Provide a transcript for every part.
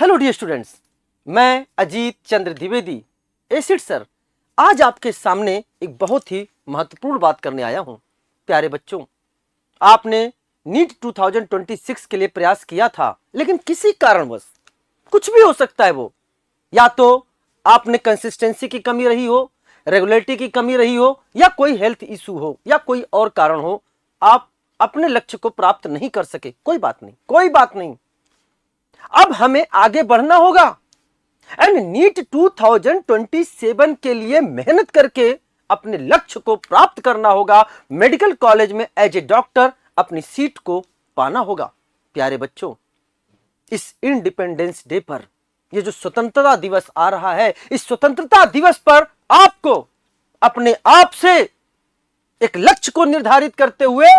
Hello dear students, मैं अजीत चंद्र Dwivedi acid sir आज आपके सामने एक बहुत ही महत्वपूर्ण बात करने आया हूं। प्यारे बच्चों, आपने नीट 2026 के लिए प्रयास किया था, लेकिन किसी कारणवश, कुछ भी हो सकता है वो, या तो आपने कंसिस्टेंसी की कमी रही हो, रेगुलरिटी की कमी रही हो, या कोई हेल्थ इशू हो, या कोई और कारण हो, आप अपने लक्ष्य को प्राप्त नहीं कर सके। कोई बात नहीं, कोई बात नहीं। अब हमें आगे बढ़ना होगा एंड नीट 2027 के लिए मेहनत करके अपने लक्ष्य को प्राप्त करना होगा। मेडिकल कॉलेज में एज ए डॉक्टर अपनी सीट को पाना होगा। प्यारे बच्चों, इस इंडिपेंडेंस डे पर, ये जो स्वतंत्रता दिवस आ रहा है, इस स्वतंत्रता दिवस पर आपको अपने आप से एक लक्ष्य को निर्धारित करते हुए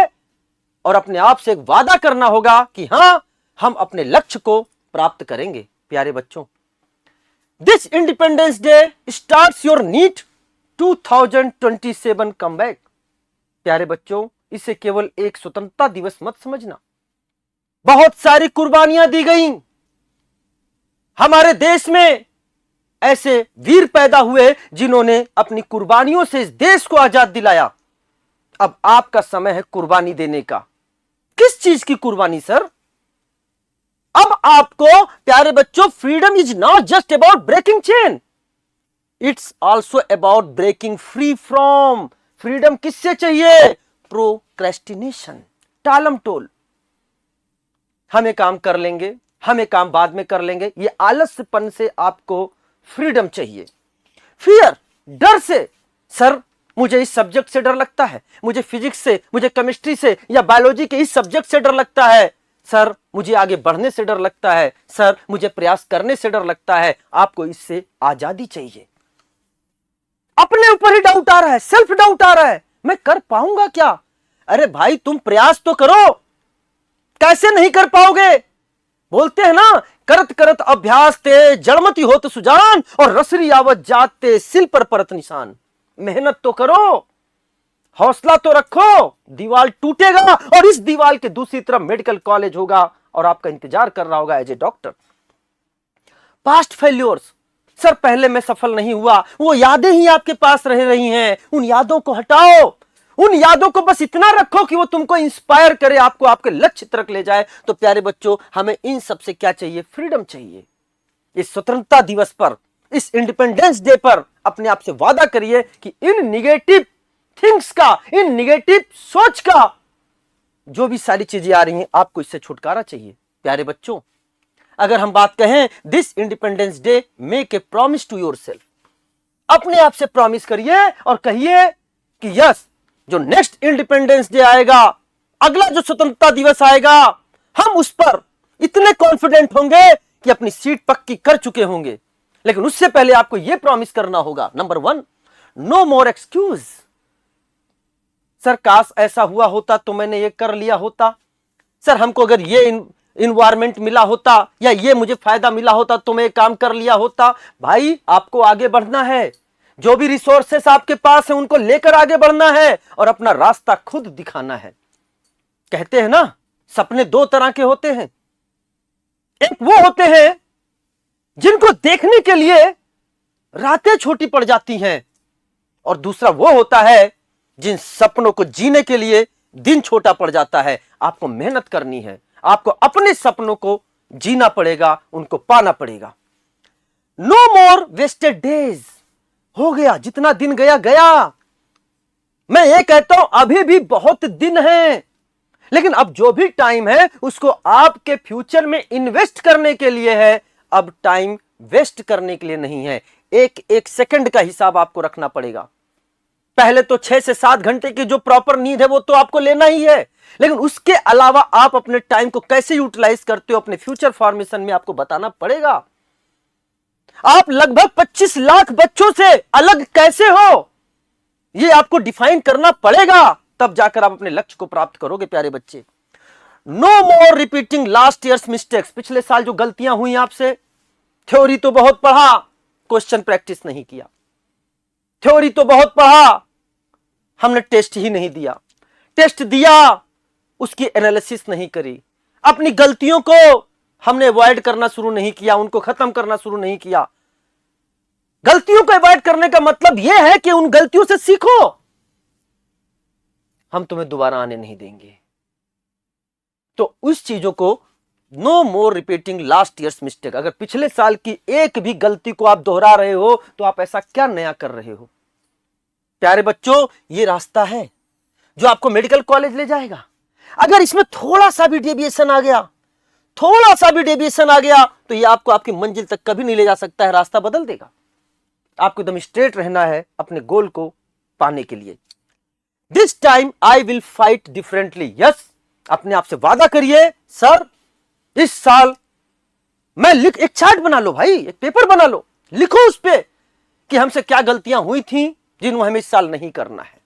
और अपने आप से एक वादा करना होगा कि हां, हम अपने लक्ष्य को प्राप्त करेंगे। प्यारे बच्चों, this independence day starts your NEET 2027 comeback. प्यारे बच्चों, इसे केवल एक स्वतंत्रता दिवस मत समझना। बहुत सारी कुर्बानियां दी गई। हमारे देश में ऐसे वीर पैदा हुए जिन्होंने अपनी कुर्बानियों से इस देश को आजाद दिलाया। अब आपका समय है कुर्बानी देने का। किस चीज की कुर्बानी सर? अब आपको प्यारे बच्चों, freedom is not just about breaking chain, it's also about breaking free from. Freedom किससे चाहिए? प्रोक्रेस्टिनेशन, टालम टोल। हमें काम कर लेंगे, हमें काम बाद में कर लेंगे, ये आलस्यपन से आपको फ्रीडम चाहिए। फियर, डर से, सर मुझे इस सब्जेक्ट से डर लगता है, मुझे फिजिक्स से, मुझे केमिस्ट्री से या बायोलॉजी के इस सब्जेक्ट से डर लगता है, सर मुझे आगे बढ़ने से डर लगता है, सर मुझे प्रयास करने से डर लगता है। आपको इससे आजादी चाहिए। अपने ऊपर ही डाउट आ रहा है, सेल्फ डाउट आ रहा है, मैं कर पाऊंगा क्या? अरे भाई, तुम प्रयास तो करो। कैसे नहीं कर पाओगे? बोलते हैं ना, करत करत अभ्यास ते जड़मती होत सुजान और रसरी आवत जाते सिल पर परत निशान। मेहनत तो करो, हौसला तो रखो। दीवार टूटेगा और इस दीवार के दूसरी तरफ मेडिकल कॉलेज होगा और आपका इंतजार कर रहा होगा as a doctor. Past failures, sir पहले मैं सफल नहीं हुआ, वो यादें ही आपके पास रह रही हैं। उन यादों को हटाओ। उन यादों को बस इतना रखो कि वो तुमको इंस्पायर करे, आपको आपके लक्ष्य तक ले जाए। तो प्यारे बच्चों, हमें इन सब से क्या चाहिए? फ्रीडम चाहिए। इस स्वतंत्रता दिवस पर, इस इंडिपेंडेंस डे पर अपने आप से वादा करिए कि इन निगेटिव थिंग्स का, इन निगेटिव सोच का, जो भी सारी चीजें आ रही हैं, आपको इससे छुटकारा चाहिए। प्यारे बच्चों, अगर हम बात कहें, this independence day make a promise to yourself. अपने आप से प्रॉमिस करिए और कहिए कि यस, जो नेक्स्ट इंडिपेंडेंस डे आएगा, अगला जो स्वतंत्रता दिवस आएगा, हम उस पर इतने कॉन्फिडेंट होंगे कि अपनी सीट पक्की कर चुके होंगे। लेकिन उससे पहले आपको यह प्रॉमिस करना होगा, नंबर 1, नो मोर एक्सक्यूज। सर काश ऐसा हुआ होता तो मैंने ये कर लिया होता, सर हमको अगर ये इन्वायरमेंट मिला होता या ये मुझे फायदा मिला होता तो मैं काम कर लिया होता। भाई, आपको आगे बढ़ना है। जो भी रिसोर्सेस आपके पास है उनको लेकर आगे बढ़ना है और अपना रास्ता खुद दिखाना है। कहते हैं ना, सपने दो तरह के होते हैं। एक वो होते हैं जिनको देखने के लिए रातें छोटी पड़ जाती हैं, और दूसरा वो होता है जिन सपनों को जीने के लिए दिन छोटा पड़ जाता है। आपको मेहनत करनी है, आपको अपने सपनों को जीना पड़ेगा, उनको पाना पड़ेगा। नो मोर वेस्टेड डेज। हो गया, जितना दिन गया गया। मैं ये कहता हूं, अभी भी बहुत दिन है, लेकिन अब जो भी टाइम है उसको आपके फ्यूचर में इन्वेस्ट करने के लिए है। अब टाइम वेस्ट करने के लिए नहीं है। एक एक सेकंड का हिसाब आपको रखना पड़ेगा। पहले तो 6 से 7 घंटे की जो प्रॉपर नींद है वो तो आपको लेना ही है, लेकिन उसके अलावा आप अपने टाइम को कैसे यूटिलाइज करते हो, अपने फ्यूचर फॉर्मेशन में आपको बताना पड़ेगा। आप लगभग 25 लाख बच्चों से अलग कैसे हो, ये आपको डिफाइन करना पड़ेगा, तब जाकर आप अपने लक्ष्य को प्राप्त करोगे। प्यारे बच्चे, नो मोर रिपीटिंग लास्ट ईयर्स मिस्टेक्स। पिछले साल जो गलतियां हुई आपसे, थ्योरी तो बहुत पढ़ा, क्वेश्चन प्रैक्टिस नहीं किया। थ्योरी तो बहुत पढ़ा, हमने टेस्ट ही नहीं दिया। टेस्ट दिया, उसकी एनालिसिस नहीं करी। अपनी गलतियों को हमने अवॉइड करना शुरू नहीं किया, उनको खत्म करना शुरू नहीं किया। गलतियों को अवॉइड करने का मतलब यह है कि उन गलतियों से सीखो। हम तुम्हें दोबारा आने नहीं देंगे। तो उस चीजों को नो मोर रिपीटिंग लास्ट ईयर्स मिस्टेक। अगर पिछले साल की एक भी गलती को आप दोहरा रहे हो तो आप ऐसा क्या नया कर रहे हो? प्यारे बच्चों, ये रास्ता है जो आपको मेडिकल कॉलेज ले जाएगा। अगर इसमें थोड़ा सा भी डेविएशन आ गया, थोड़ा सा भी डेविएशन आ गया, तो ये आपको आपकी मंजिल तक कभी नहीं ले जा सकता है, रास्ता बदल देगा। आपको एकदम स्ट्रेट रहना है अपने गोल को पाने के लिए। This time I will fight differently. Yes, अपने आप से वादा करिए, सर इस साल मैं एक चार्ट बना लो भाई, एक पेपर बना लो, लिखो उस पे कि हमसे क्या गलतियां हुई थी जिनको हमें इस साल नहीं करना है।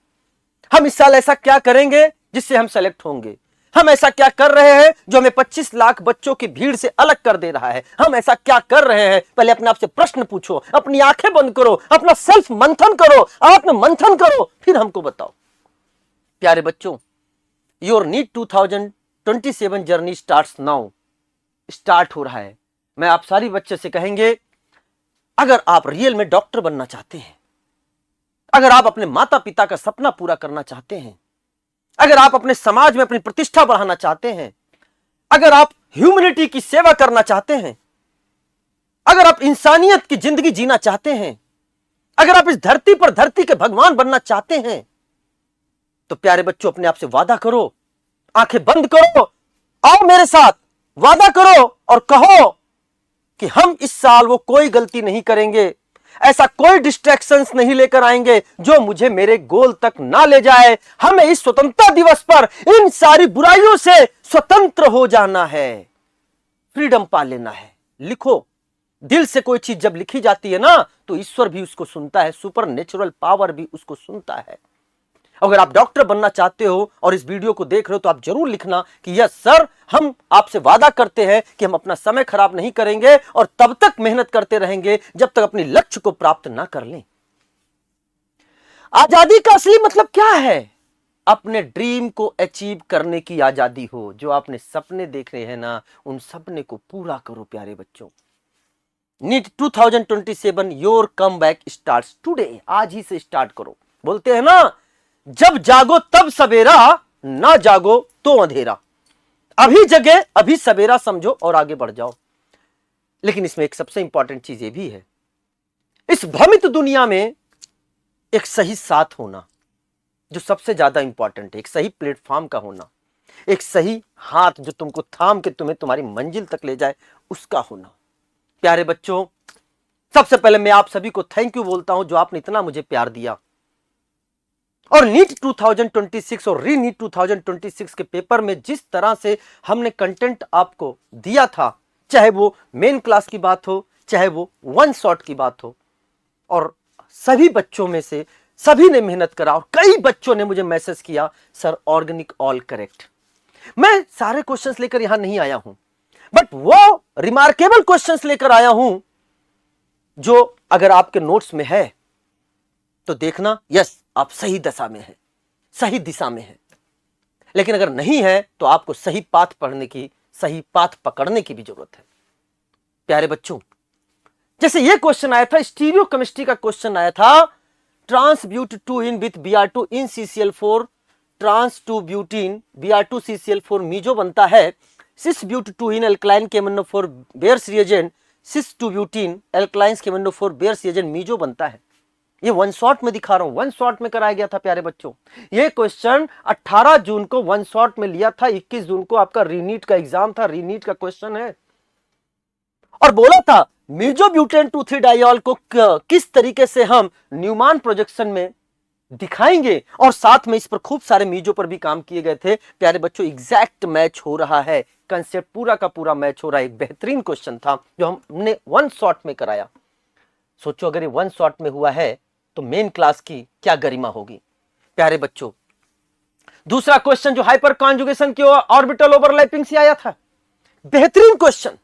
हम इस साल ऐसा क्या करेंगे जिससे हम सेलेक्ट होंगे। हम ऐसा क्या कर रहे हैं जो हमें 25 लाख बच्चों की भीड़ से अलग कर दे रहा है। हम ऐसा क्या कर रहे हैं, पहले अपने आप से प्रश्न पूछो, अपनी आंखें बंद करो, अपना सेल्फ मंथन करो, आत्म मंथन करो, फिर हमको बताओ। प्यारे बच्चों, your NEET 2027 journey starts now. Start हो रहा है। मैं आप सारी बच्चे से कहेंगे, अगर आप रियल में डॉक्टर बनना चाहते हैं, अगर आप अपने माता पिता का सपना पूरा करना चाहते हैं, अगर आप अपने समाज में अपनी प्रतिष्ठा बढ़ाना चाहते हैं, अगर आप ह्यूमैनिटी की सेवा करना चाहते हैं, अगर आप इंसानियत की जिंदगी जीना चाहते हैं, अगर आप इस धरती पर धरती के भगवान बनना चाहते हैं, तो प्यारे बच्चों अपने आप से वादा करो, आंखें बंद करो, आओ मेरे साथ, वादा करो और कहो कि हम इस साल वो कोई गलती नहीं करेंगे, ऐसा कोई डिस्ट्रैक्शंस नहीं लेकर आएंगे जो मुझे मेरे गोल तक ना ले जाए। हमें इस स्वतंत्रता दिवस पर इन सारी बुराइयों से स्वतंत्र हो जाना है, फ्रीडम पा लेना है। लिखो। दिल से कोई चीज जब लिखी जाती है ना, तो ईश्वर भी उसको सुनता है, सुपर नेचुरल पावर भी उसको सुनता है। अगर आप डॉक्टर बनना चाहते हो और इस वीडियो को देख रहे हो तो आप जरूर लिखना कि यस सर, हम आपसे वादा करते हैं कि हम अपना समय खराब नहीं करेंगे और तब तक मेहनत करते रहेंगे जब तक अपने लक्ष्य को प्राप्त ना कर लें। आजादी का असली मतलब क्या है? अपने ड्रीम को अचीव करने की आजादी हो। जो आपने सपने देख रहे हैं ना, उन सपने को पूरा करो प्यारे बच्चों। NEET 2027 your comeback start today. आज ही से स्टार्ट करो। बोलते हैं ना, जब जागो तब सवेरा, ना जागो तो अंधेरा। अभी जगे अभी सवेरा समझो और आगे बढ़ जाओ। लेकिन इसमें एक सबसे इंपॉर्टेंट चीज ये भी है, इस भ्रमित दुनिया में एक सही साथ होना जो सबसे ज्यादा इंपॉर्टेंट है। एक सही प्लेटफॉर्म का होना, एक सही हाथ जो तुमको थाम के तुम्हें तुम्हारी मंजिल तक ले जाए, उसका होना। प्यारे बच्चों, सबसे पहले मैं आप सभी को थैंक यू बोलता हूं जो आपने इतना मुझे प्यार दिया। और नीट 2026 और री नीट 2026 के पेपर में जिस तरह से हमने कंटेंट आपको दिया था, चाहे वो मेन क्लास की बात हो, चाहे वो वन शॉट की बात हो, और सभी बच्चों में से सभी ने मेहनत करा। और कई बच्चों ने मुझे मैसेज किया, सर ऑर्गेनिक ऑल करेक्ट। मैं सारे क्वेश्चंस लेकर यहां नहीं आया हूं, बट वो रिमार्केबल क्वेश्चंस लेकर आया हूं जो अगर आपके नोट्स में है तो देखना, यस आप सही दशा में हैं, सही दिशा में हैं। लेकिन अगर नहीं है तो आपको सही पाथ पढ़ने की, सही पाथ पकड़ने की भी जरूरत है। प्यारे बच्चों, जैसे ये क्वेश्चन आया था, स्टीरियो केमिस्ट्री का क्वेश्चन आया था, trans but 2 ene with Br2 in CCl4 trans 2 butene Br2 CCl4 meso बनता है। Cis but 2 ene alkaline KMnO4 Baeyer's reagent cis 2 butene alkalines KMnO4 Baeyer's reagent meso बनता है। ये वन शॉट में दिखा रहा हूं, वन शॉट में कराया गया था प्यारे बच्चों। ये क्वेश्चन 18 जून को वन शॉट में लिया था, 21 जून को आपका रीनीट का एग्जाम था, रीनीट का क्वेश्चन है। और बोला था मीजो ब्यूटेन 2,3 डाइऑल को किस तरीके से हम न्यूमान प्रोजेक्शन में दिखाएंगे, और साथ में इस पर खूब सारे मीजो पर भी काम किए गए थे। प्यारे बच्चों, एग्जैक्ट मैच हो रहा है, कंसेप्ट पूरा का पूरा मैच हो रहा है। एक बेहतरीन क्वेश्चन था जो हमने वन शॉट में कराया। सोचो अगर ये वन शॉट में हुआ है तो मेन क्लास की क्या गरिमा होगी। प्यारे बच्चों, दूसरा क्वेश्चन जो हाइपर कॉन्जुगेशन की ऑर्बिटल ओवरलैपिंग से आया था, बेहतरीन क्वेश्चन।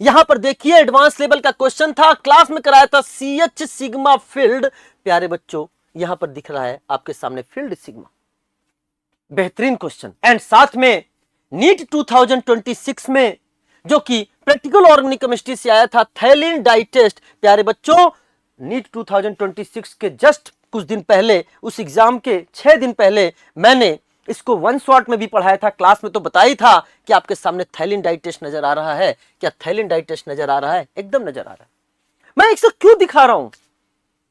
यहां पर देखिए एडवांस लेवल का क्वेश्चन था, क्लास में कराया था CH सिग्मा फील्ड। प्यारे बच्चों, यहां पर दिख रहा है आपके सामने फील्ड सिग्मा, बेहतरीन क्वेश्चन। एंड साथ में नीट 2026 में जो कि प्रैक्टिकल ऑर्गेनिक केमिस्ट्री से आया था, थैलिन डाई टेस्ट। प्यारे बच्चों, नीट 2026 के जस्ट कुछ दिन पहले, उस एग्जाम के 6 दिन पहले मैंने इसको वन शॉट में भी पढ़ाया था। क्लास में तो बताया था कि आपके सामने थैलिन डाई टेस्ट नजर आ रहा है। क्या थैलिन डाई टेस्ट नजर आ रहा है? एकदम नजर आ रहा है। मैं इसे क्यों दिखा रहा हूं?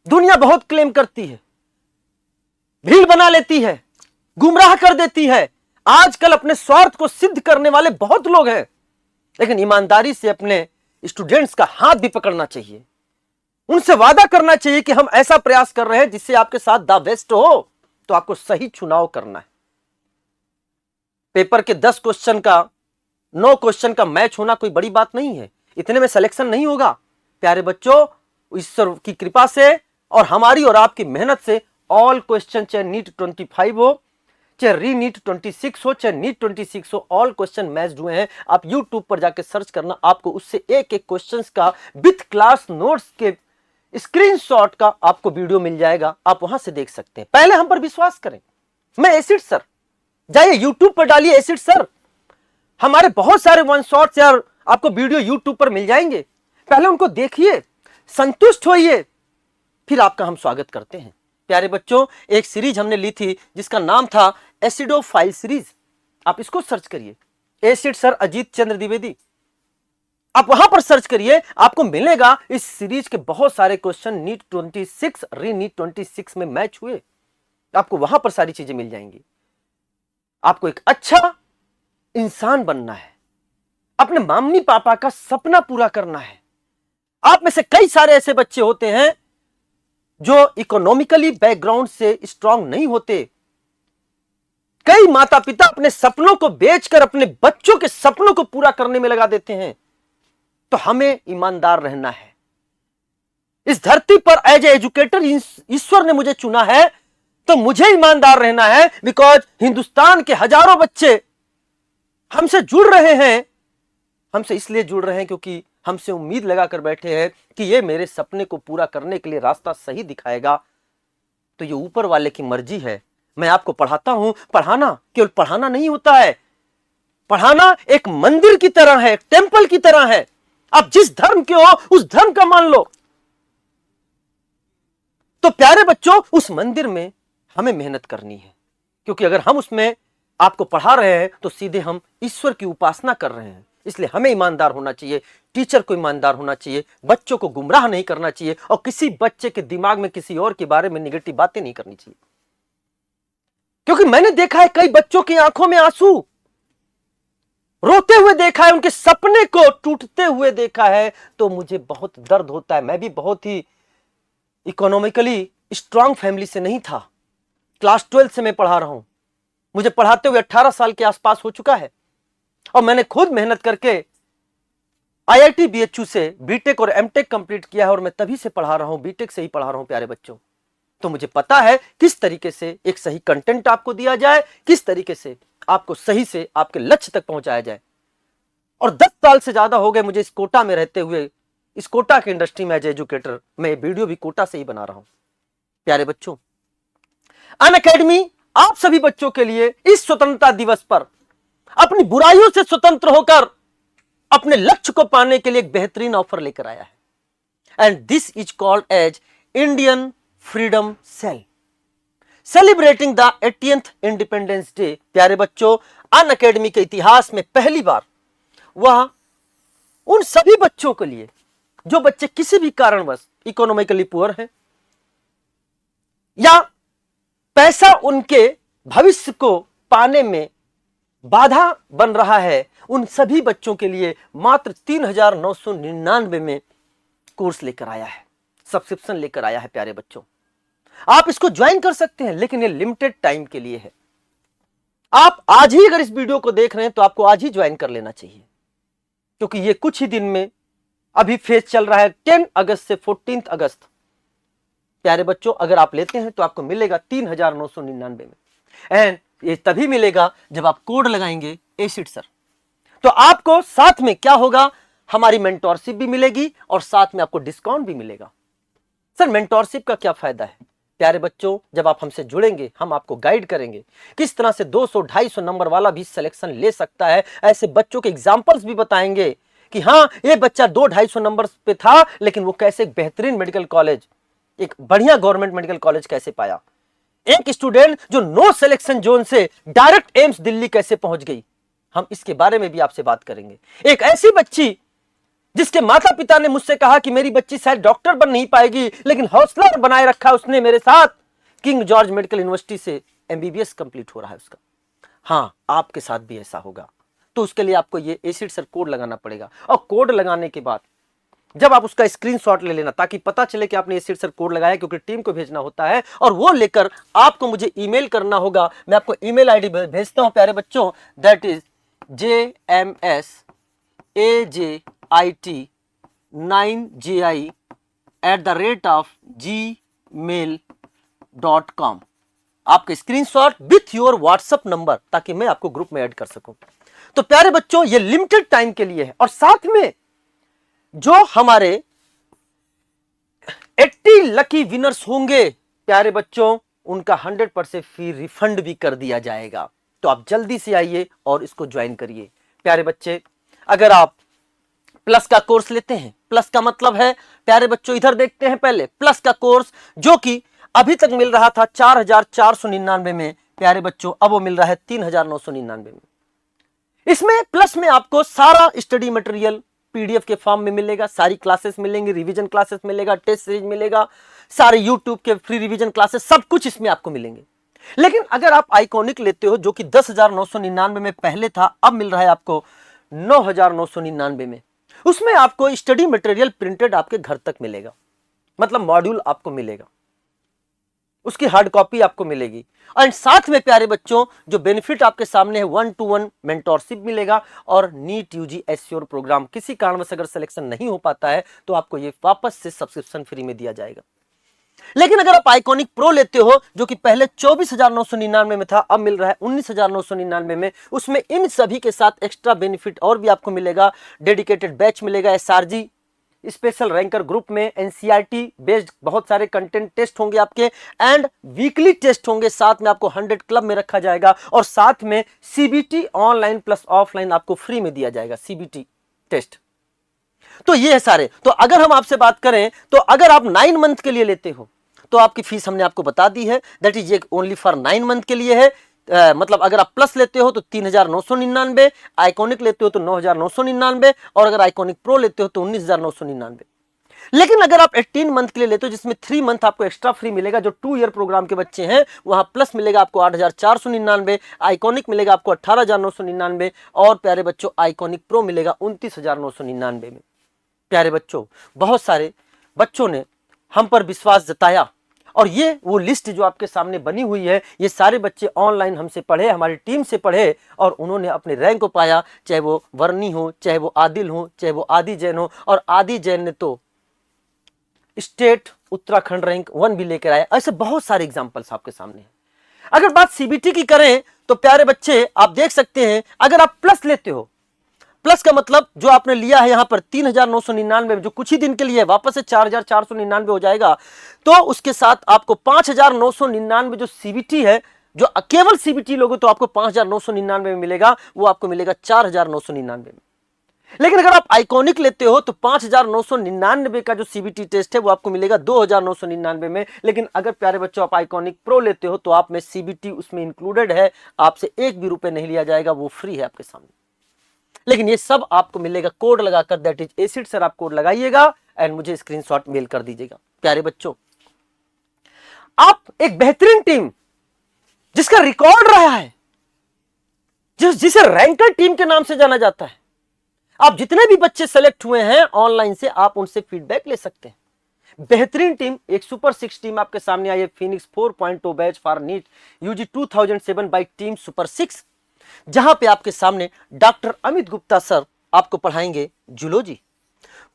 दुनिया बहुत क्लेम करती है, भीड़ बना लेती है, गुमराह कर देती है। आजकल अपने स्वार्थ को सिद्ध करने वाले बहुत लोग हैं, लेकिन ईमानदारी से अपने स्टूडेंट्स का हाथ भी पकड़ना चाहिए। उनसे वादा करना चाहिए कि हम ऐसा प्रयास कर रहे हैं जिससे आपके साथ द बेस्ट हो, तो आपको सही चुनाव करना है। पेपर के 10 क्वेश्चन का 9 क्वेश्चन का मैच होना कोई बड़ी बात नहीं है, इतने में सिलेक्शन नहीं होगा। प्यारे बच्चों, ईश्वर की कृपा से और हमारी और आपकी मेहनत से ऑल क्वेश्चन, चाहे नीट 25 हो, चाहे री नीट 26 हो, चाहे नीट 26 हो, ऑल क्वेश्चन मैच हुए हैं। आप यूट्यूब पर जाकर सर्च करना, आपको उससे एक एक क्वेश्चंस का विथ क्लास नोट्स के स्क्रीनशॉट का आपको वीडियो मिल जाएगा, आप वहां से देख सकते हैं। पहले हम पर विश्वास करें। मैं एसिड सर, जाइए यूट्यूब पर डालिए एसिड सर, हमारे बहुत सारे वन शॉट्स यार आपको वीडियो यूट्यूब पर मिल जाएंगे। पहले उनको देखिए, संतुष्ट होइए, फिर आपका हम स्वागत करते हैं। प्यारे बच्चों, एक सीरीज हमने ली थी जिसका नाम था एसिडोफाइल सीरीज। आप इसको सर्च करिए, एसिड सर अजीत चंद्र द्विवेदी, आप वहां पर सर्च करिए, आपको मिलेगा। इस सीरीज के बहुत सारे क्वेश्चन नीट 26 री नीट 26 में मैच हुए, आपको वहां पर सारी चीजें मिल जाएंगी। आपको एक अच्छा इंसान बनना है, अपने मम्मी पापा का सपना पूरा करना है। आप में से कई सारे ऐसे बच्चे होते हैं जो इकोनॉमिकली बैकग्राउंड से स्ट्रांग नहीं होते। कई माता पिता अपने सपनों को बेचकर अपने बच्चों के सपनों को पूरा करने में लगा देते हैं। तो हमें ईमानदार रहना है। इस धरती पर एज ए एजुकेटर ईश्वर ने मुझे चुना है, तो मुझे ईमानदार रहना है। बिकॉज हिंदुस्तान के हजारों बच्चे हमसे जुड़ रहे हैं, हमसे इसलिए जुड़ रहे हैं क्योंकि हमसे उम्मीद लगाकर बैठे हैं कि ये मेरे सपने को पूरा करने के लिए रास्ता सही दिखाएगा। तो ये ऊपर वाले की मर्जी है। मैं आपको पढ़ाता हूं। पढ़ाना केवल पढ़ाना नहीं होता है, पढ़ाना एक मंदिर की तरह है, टेंपल की तरह है। आप जिस धर्म के हो उस धर्म का मान लो। तो प्यारे बच्चों, उस मंदिर में हमें मेहनत करनी है, क्योंकि अगर हम उसमें आपको पढ़ा रहे हैं तो सीधे हम ईश्वर की उपासना कर रहे हैं। इसलिए हमें ईमानदार होना चाहिए, टीचर को ईमानदार होना चाहिए, बच्चों को गुमराह नहीं करना चाहिए और किसी बच्चे के दिमाग में किसी और के बारे में निगेटिव बातें नहीं करनी चाहिए। क्योंकि मैंने देखा है कई बच्चों की आंखों में आंसू, रोते हुए देखा है, उनके सपने को टूटते हुए देखा है, तो मुझे बहुत दर्द होता है। मैं भी बहुत ही इकोनॉमिकली स्ट्रांग फैमिली से नहीं था। क्लास 12 से मैं पढ़ा रहा हूं, मुझे पढ़ाते हुए 18 साल के आसपास हो चुका है और मैंने खुद मेहनत करके आईआईटी बीएचयू से बीटेक और एमटेक कंप्लीट किया है और मैं तभी से पढ़ा रहा हूं, बीटेक से ही पढ़ा रहा हूं प्यारे बच्चों। तो मुझे पता है किस तरीके से एक सही कंटेंट आपको दिया जाए, किस तरीके से आपको सही से आपके लक्ष्य तक पहुंचाया जाए। और 10 साल से ज्यादा हो गए मुझे इस कोटा में रहते हुए, इस कोटा के इंडस्ट्री में एज एजुकेटर। मैं वीडियो भी कोटा से ही बना रहा हूं। प्यारे बच्चों, अनअकैडमी आप सभी बच्चों के लिए इस स्वतंत्रता दिवस पर अपनी बुराइयों से स्वतंत्र होकर अपने लक्ष्य को पाने के लिए एक बेहतरीन ऑफर लेकर आया है। And this is called as Indian freedom sale, celebrating the 80th independence day. प्यारे बच्चों, अनअकैडमी के इतिहास में पहली बार वह उन सभी बच्चों के लिए जो बच्चे किसी भी कारणवश इकोनॉमिकली पुअर हैं या पैसा उनके भविष्य को पाने में बाधा बन रहा है, उन सभी बच्चों के लिए मात्र 3,999 में कोर्स लेकर आया है, सब्सक्रिप्शन लेकर आया है। प्यारे बच्चों, आप इसको ज्वाइन कर सकते हैं, लेकिन ये लिमिटेड टाइम के लिए है। आप आज ही अगर इस वीडियो को देख रहे हैं तो आपको आज ही ज्वाइन कर लेना चाहिए, क्योंकि ये कुछ ही दिन में अभी फेज चल रहा है 10 अगस्त से 14 अगस्त। प्यारे बच्चों, अगर आप लेते हैं तो आपको मिलेगा 3,999 में, एंड ये तभी मिलेगा जब आप कोड लगाएंगे एसिड सर। तो आपको साथ में क्या होगा, हमारी मेंटोरशिप भी मिलेगी और साथ में आपको डिस्काउंट भी मिलेगा। सर मेंटोरशिप का क्या फायदा है? प्यारे बच्चों, जब आप हमसे जुड़ेंगे हम आपको गाइड करेंगे किस तरह से 200-250 नंबर वाला भी सिलेक्शन ले सकता है। ऐसे बच्चों के एग्जाम्पल्स भी बताएंगे कि हाँ, ये बच्चा 200-250 नंबर पे था लेकिन वो कैसे एक बेहतरीन मेडिकल कॉलेज, एक बढ़िया गवर्नमेंट मेडिकल कॉलेज कैसे पाया। एक स्टूडेंट जो नो सिलेक्शन जोन से डायरेक्ट एम्स दिल्ली कैसे पहुंच गई, हम इसके बारे में भी आपसे बात करेंगे। एक ऐसी बच्ची जिसके माता पिता ने मुझसे कहा कि मेरी बच्ची शायद डॉक्टर बन नहीं पाएगी, लेकिन हौसला बनाए रखा उसने मेरे साथ। किंग जॉर्ज मेडिकल यूनिवर्सिटी से एमबीबीएस कंप्लीट हो रहा है उसका। हाँ, आपके साथ भी ऐसा होगा। तो उसके लिए आपको ये एसिड सर कोड लगाना पड़ेगा, और कोड लगाने के बाद जब आप उसका स्क्रीनशॉट ले लेना ताकि पता चले कि आपने एसिड सर कोड लगाया, क्योंकि टीम को भेजना होता है और वो लेकर आपको मुझे ईमेल करना होगा। मैं आपको ईमेल आईडी भेजता हूं प्यारे बच्चों, दैट इज jmsit9gi@gmail.com। आपके screenshot with your WhatsApp number, ताकि मैं आपको ग्रुप में ऐड कर सकूं। तो प्यारे बच्चों, ये लिमिटेड टाइम के लिए है, और साथ में जो हमारे 80 लकी विनर्स होंगे प्यारे बच्चों, उनका 100% फी रिफंड भी कर दिया जाएगा। तो आप जल्दी से आइए और इसको ज्वाइन करिए। प्यारे बच्चे, अगर आप प्लस का कोर्स लेते हैं, प्लस का मतलब है प्यारे बच्चों, इधर देखते हैं पहले प्लस का कोर्स जो कि अभी तक मिल रहा था 4,499 में, प्यारे बच्चों अब वो मिल रहा है 3,999 में। इसमें प्लस में आपको सारा स्टडी मटेरियल पीडीएफ के फॉर्म में मिलेगा, सारी क्लासेस मिलेंगी, रिवीजन क्लासेस मिलेगा, टेस्ट सीरीज मिलेगा, सारे यूट्यूब के फ्री रिवीजन क्लासेस, सब कुछ इसमें आपको मिलेंगे। लेकिन अगर आप आइकॉनिक लेते हो जो कि 10,999 में पहले था, अब मिल रहा है आपको 9,999 में, उसमें आपको स्टडी मटेरियल प्रिंटेड आपके घर तक मिलेगा, मतलब मॉड्यूल आपको मिलेगा, उसकी हार्ड कॉपी आपको मिलेगी। और साथ में प्यारे बच्चों जो बेनिफिट आपके सामने है, 1-to-1 मेंटोरशिप मिलेगा, और नीट यूजी एश्योर प्रोग्राम, किसी कारणवश अगर सिलेक्शन नहीं हो पाता है तो आपको ये वापस से सब्सक्रिप्शन फ्री में दिया जाएगा। लेकिन अगर आप आइकॉनिक प्रो लेते हो जो कि पहले 24,999 में था, अब मिल रहा है 19,999 में, उसमें इन सभी के साथ एक्स्ट्रा बेनिफिट और भी आपको मिलेगा। डेडिकेटेड बैच मिलेगा एसआरजी, स्पेशल रैंकर ग्रुप में एनसीईआरटी बेस्ड बहुत सारे कंटेंट टेस्ट होंगे आपके, एंड वीकली टेस्ट होंगे, साथ में आपको 100 क्लब में रखा जाएगा, और साथ में सीबीटी ऑनलाइन प्लस ऑफलाइन आपको फ्री में दिया जाएगा, सीबीटी टेस्ट। तो ये है सारे। तो अगर हम आपसे बात करें तो अगर आप 9 मंथ के लिए लेते हो तो आपकी फीस हमने आपको बता दी है, that is only for 9 month के लिए है। मतलब अगर आप प्लस लेते हो तो 3,999, आइकॉनिक लेते हो तो 9,999, और अगर आइकॉनिक प्रो लेते हो तो 19,999। लेकिन अगर आप 18 मंथ के लिए लेते हो जिसमें 3 मंथ आपको एक्स्ट्रा फ्री मिलेगा, जो 2 ईयर प्रोग्राम के बच्चे हैं, वहां प्लस मिलेगा आपको 8,499, आइकॉनिक मिलेगा आपको 18,999, और प्यारे बच्चों आइकॉनिक प्रो मिलेगा 29,999 में। प्यारे बच्चों, बहुत सारे बच्चों ने हम पर विश्वास जताया, और ये वो लिस्ट जो आपके सामने बनी हुई है, ये सारे बच्चे ऑनलाइन हमसे पढ़े, हमारी टीम से पढ़े, और उन्होंने अपने रैंक को पाया, चाहे वो वर्णी हो, चाहे वो आदिल हो, चाहे वो आदि जैन हो। और आदि जैन ने तो स्टेट उत्तराखंड रैंक 1 भी लेकर आया। ऐसे बहुत सारे एग्जाम्पल्स आपके सामने हैं। अगर बात सीबीटी की करें तो प्यारे बच्चे आप देख सकते हैं, अगर आप प्लस लेते हो, प्लस का मतलब जो आपने लिया है यहां पर 3,999, जो कुछ ही दिन के लिए है, वापस से 4,499 हो जाएगा, तो उसके साथ आपको 5,999 जो सीबीटी है, जो केवल सीबीटी लोगे तो आपको 5,999 में मिलेगा, वो आपको मिलेगा 4,999 में। लेकिन अगर आप आइकॉनिक लेते हो तो 5,999 का जो सीबीटी टेस्ट है वो आपको मिलेगा 2,999 में। लेकिन अगर प्यारे बच्चों आप आइकॉनिक प्रो लेते हो तो आप में सीबीटी उसमें इंक्लूडेड है, आपसे एक भी रुपए नहीं लिया जाएगा, वो फ्री है आपके सामने। लेकिन ये सब आपको मिलेगा कोड लगाकर, दैट इज एसिड सर। आप कोड लगाइएगा एंड मुझे स्क्रीनशॉट मेल कर दीजिएगा। प्यारे बच्चों, आप एक बेहतरीन टीम जिसका रिकॉर्ड रहा है, जिसे रैंकर टीम के नाम से जाना जाता है, आप जितने भी बच्चे सेलेक्ट हुए हैं ऑनलाइन से, आप उनसे फीडबैक ले सकते हैं। बेहतरीन टीम, एक सुपर 6 टीम आपके सामने आई है, Phoenix 4.0 batch for NEET UG 2007 by team super 6, जहां पे आपके सामने डॉक्टर अमित गुप्ता सर आपको पढ़ाएंगे जूलॉजी,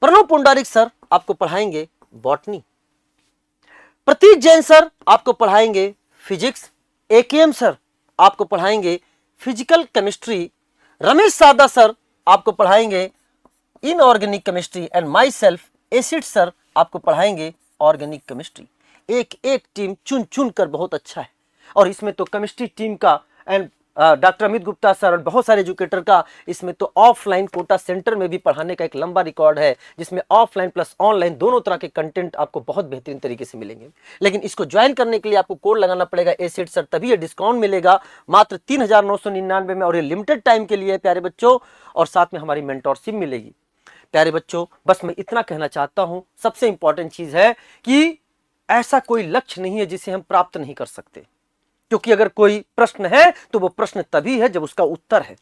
प्रणव पुंडारिक सर आपको पढ़ाएंगे बॉटनी, प्रतीक जैन सर आपको पढ़ाएंगे फिजिक्स, एकेएम सर आपको पढ़ाएंगे फिजिकल केमिस्ट्री, रमेश सादा सर आपको पढ़ाएंगे inorganic chemistry, and my self acid sir आपको पढ़ाएंगे ऑर्गेनिक केमिस्ट्री। एक एक टीम चुन चुन कर बहुत अच्छा है। और इसमें तो केमिस्ट्री टीम का and doctor Amit Gupta sir और बहुत सारे एजुकेटर का इसमें तो ऑफलाइन कोटा सेंटर में भी पढ़ाने का एक लंबा रिकॉर्ड है, जिसमें ऑफलाइन प्लस ऑनलाइन दोनों तरह के कंटेंट आपको बहुत बेहतरीन तरीके से मिलेंगे। लेकिन इसको ज्वाइन करने के लिए आपको कोड लगाना पड़ेगा एसेट सर, तभी ये डिस्काउंट मिलेगा मात्र 3,999 में, और ये लिमिटेड टाइम के लिए है प्यारे बच्चों। और साथ में हमारी मेंटोरशिप मिलेगी। प्यारे बच्चों, बस मैं इतना कहना चाहता हूं, सबसे इंपॉर्टेंट चीज है कि ऐसा कोई लक्ष्य नहीं है जिसे हम प्राप्त नहीं कर सकते, क्योंकि अगर कोई प्रश्न है तो वो प्रश्न तभी है जब उसका उत्तर है,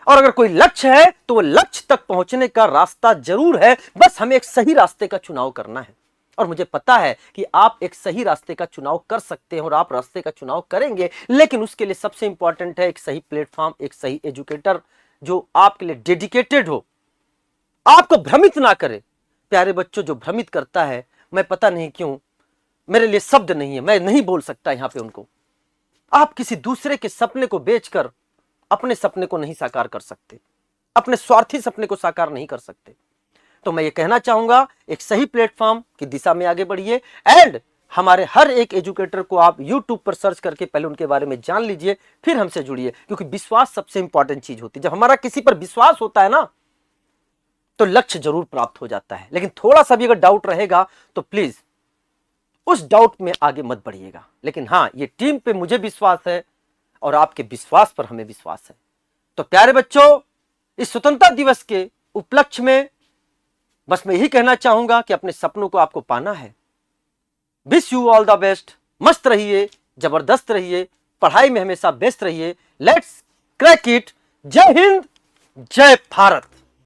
और अगर कोई लक्ष्य है तो वो लक्ष्य तक पहुंचने का रास्ता जरूर है, बस हमें एक सही रास्ते का चुनाव करना है। और मुझे पता है कि आप एक सही रास्ते का चुनाव कर सकते हैं और आप रास्ते का चुनाव करेंगे, लेकिन उसके लिए सबसे इंपॉर्टेंट है एक सही प्लेटफॉर्म, एक सही एजुकेटर जो आपके लिए डेडिकेटेड हो, आपको भ्रमित ना करे। प्यारे बच्चों, जो भ्रमित करता है, मैं पता नहीं क्यों, मेरे लिए शब्द नहीं है, मैं नहीं बोल सकता यहां पे उनको। आप किसी दूसरे के सपने को बेचकर अपने सपने को नहीं साकार कर सकते, अपने स्वार्थी सपने को साकार नहीं कर सकते। तो मैं ये कहना चाहूंगा, एक सही प्लेटफॉर्म की दिशा में आगे बढ़िए, एंड हमारे हर एक एजुकेटर को आप YouTube पर सर्च करके पहले उनके बारे में जान लीजिए, फिर हमसे जुड़िए, क्योंकि विश्वास सबसे इंपॉर्टेंट चीज होती है। जब हमारा किसी पर विश्वास होता है ना, तो लक्ष्य जरूर प्राप्त हो जाता है। लेकिन थोड़ा सा भी अगर डाउट रहेगा तो प्लीज उस डाउट में आगे मत बढ़िएगा। लेकिन हाँ, ये टीम पे मुझे विश्वास है और आपके विश्वास पर हमें विश्वास है। तो प्यारे बच्चों, इस स्वतंत्रता दिवस के उपलक्ष्य में बस मैं यही कहना चाहूंगा कि अपने सपनों को आपको पाना है। Wish you all the best. मस्त रहिए, जबरदस्त रहिए, पढ़ाई में हमेशा व्यस्त रहिए। Let's crack it. जय हिंद, जय भारत।